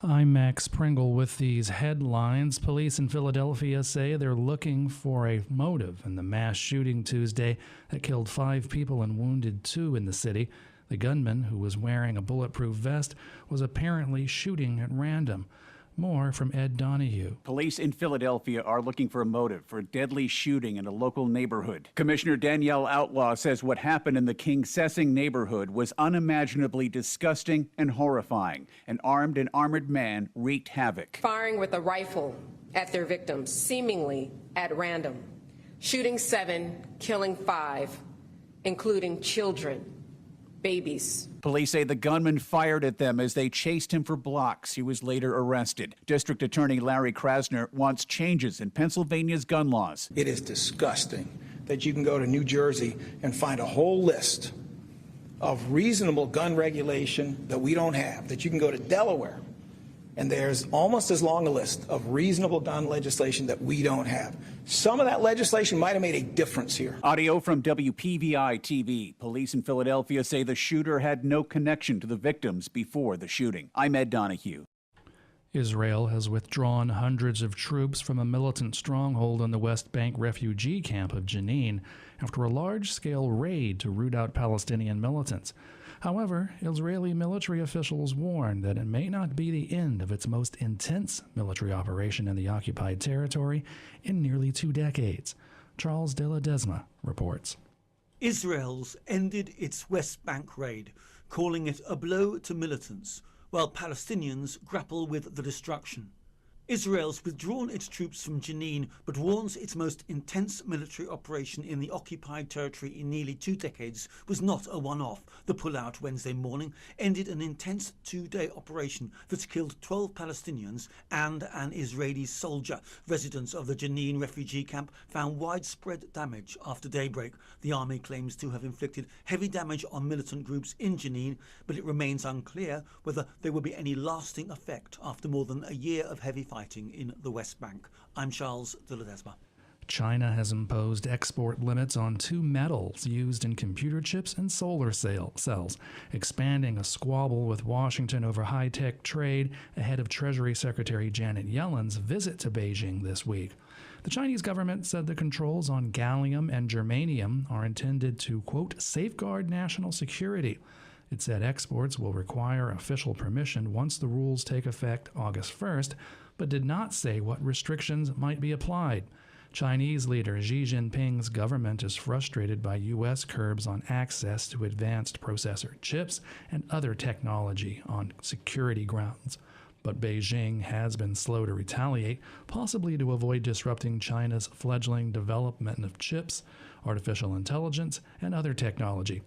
I'm Max Pringle with these headlines. Police in Philadelphia say they're looking for a motive in the mass shooting Tuesday that killed 5 people and wounded 2 in the city. The gunman, who was wearing a bulletproof vest, was apparently shooting at random. More from Ed Donahue. Police in Philadelphia are looking for a motive for a deadly shooting in a local neighborhood. Commissioner Danielle Outlaw says what happened in the King Sessing neighborhood was unimaginably disgusting and horrifying. An armed and armored man wreaked havoc. Firing with a rifle at their victims, seemingly at random. Shooting 7, killing 5, including children. Babies. Police say the gunman fired at them as they chased him for blocks. He was later arrested. District Attorney Larry Krasner wants changes in Pennsylvania's gun laws. It is disgusting that you can go to New Jersey and find a whole list of reasonable gun regulation that we don't have, that you can go to Delaware and there's almost as long a list of reasonable gun legislation that we don't have. Some of that legislation might have made a difference here. Audio from WPVI TV. Police in Philadelphia say the shooter had no connection to the victims before the shooting. I'm Ed Donahue. Israel has withdrawn hundreds of troops from a militant stronghold on the West Bank refugee camp of Jenin after a large-scale raid to root out Palestinian militants. However, Israeli military officials warned that it may not be the end of its most intense military operation in the occupied territory in nearly 2 decades. Charles de la Desma reports. Israel's ended its West Bank raid, calling it a blow to militants, while Palestinians grapple with the destruction. Israel's withdrawn its troops from Jenin, but warns its most intense military operation in the occupied territory in nearly 2 decades was not a one-off. The pullout Wednesday morning ended an intense 2-day operation that killed 12 Palestinians and an Israeli soldier. Residents of the Jenin refugee camp found widespread damage after daybreak. The army claims to have inflicted heavy damage on militant groups in Jenin, but it remains unclear whether there will be any lasting effect after more than a year of heavy fighting in the West Bank. I'm Charles de la Desma. China has imposed export limits on 2 metals used in computer chips and solar cells, expanding a squabble with Washington over high-tech trade ahead of Treasury Secretary Janet Yellen's visit to Beijing this week. The Chinese government said the controls on gallium and germanium are intended to, quote, safeguard national security. It said exports will require official permission once the rules take effect August 1st, but did not say what restrictions might be applied. Chinese leader Xi Jinping's government is frustrated by U.S. curbs on access to advanced processor chips and other technology on security grounds. But Beijing has been slow to retaliate, possibly to avoid disrupting China's fledgling development of chips, artificial intelligence, and other technology.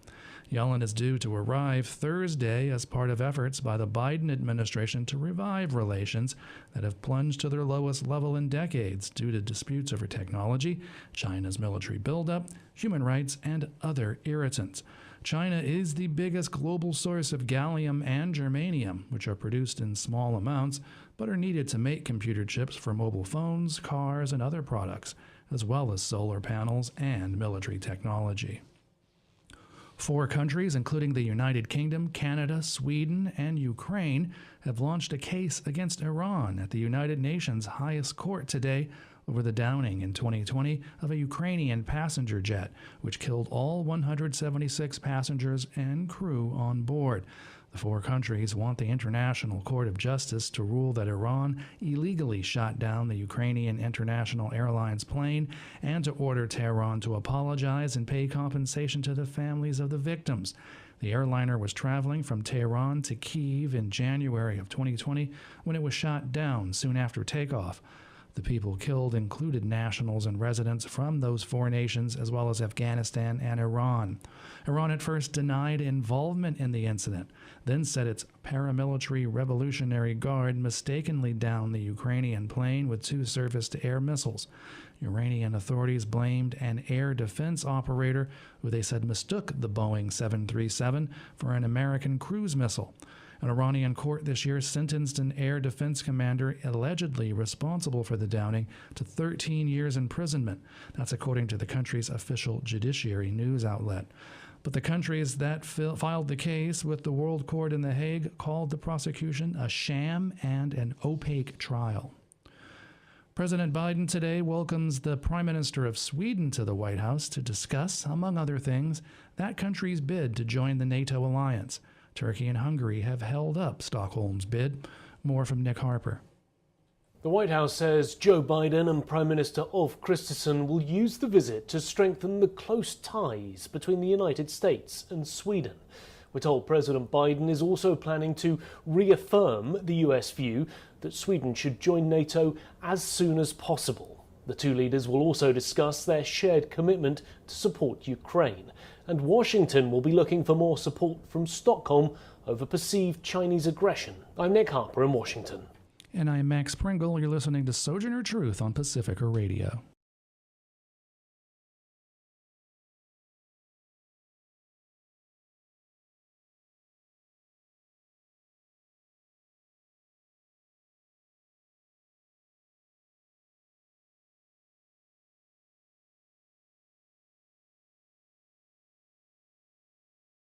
Yellen is due to arrive Thursday as part of efforts by the Biden administration to revive relations that have plunged to their lowest level in decades due to disputes over technology, China's military buildup, human rights, and other irritants. China is the biggest global source of gallium and germanium, which are produced in small amounts but are needed to make computer chips for mobile phones, cars, and other products, as well as solar panels and military technology. 4 countries, including the United Kingdom, Canada, Sweden, and Ukraine, have launched a case against Iran at the United Nations highest court today over the downing in 2020 of a Ukrainian passenger jet, which killed all 176 passengers and crew on board. The 4 countries want the International Court of Justice to rule that Iran illegally shot down the Ukrainian International Airlines plane and to order Tehran to apologize and pay compensation to the families of the victims. The airliner was traveling from Tehran to Kyiv in January of 2020 when it was shot down soon after takeoff. The people killed included nationals and residents from those 4 nations, as well as Afghanistan and Iran. Iran at first denied involvement in the incident, then said its paramilitary Revolutionary Guard mistakenly downed the Ukrainian plane with 2 surface-to-air missiles. Iranian authorities blamed an air defense operator who they said mistook the Boeing 737 for an American cruise missile. An Iranian court this year sentenced an air defense commander allegedly responsible for the downing to 13 years imprisonment. That's according to the country's official judiciary news outlet. But the countries that filed the case with the World Court in The Hague called the prosecution a sham and an opaque trial. President Biden today welcomes the Prime Minister of Sweden to the White House to discuss, among other things, that country's bid to join the NATO alliance. Turkey and Hungary have held up Stockholm's bid. More from Nick Harper. The White House says Joe Biden and Prime Minister Ulf Kristersson will use the visit to strengthen the close ties between the United States and Sweden. We're told President Biden is also planning to reaffirm the US view that Sweden should join NATO as soon as possible. The two leaders will also discuss their shared commitment to support Ukraine. And Washington will be looking for more support from Stockholm over perceived Chinese aggression. I'm Nick Harper in Washington. And I'm Max Pringle. You're listening to Sojourner Truth on Pacifica Radio.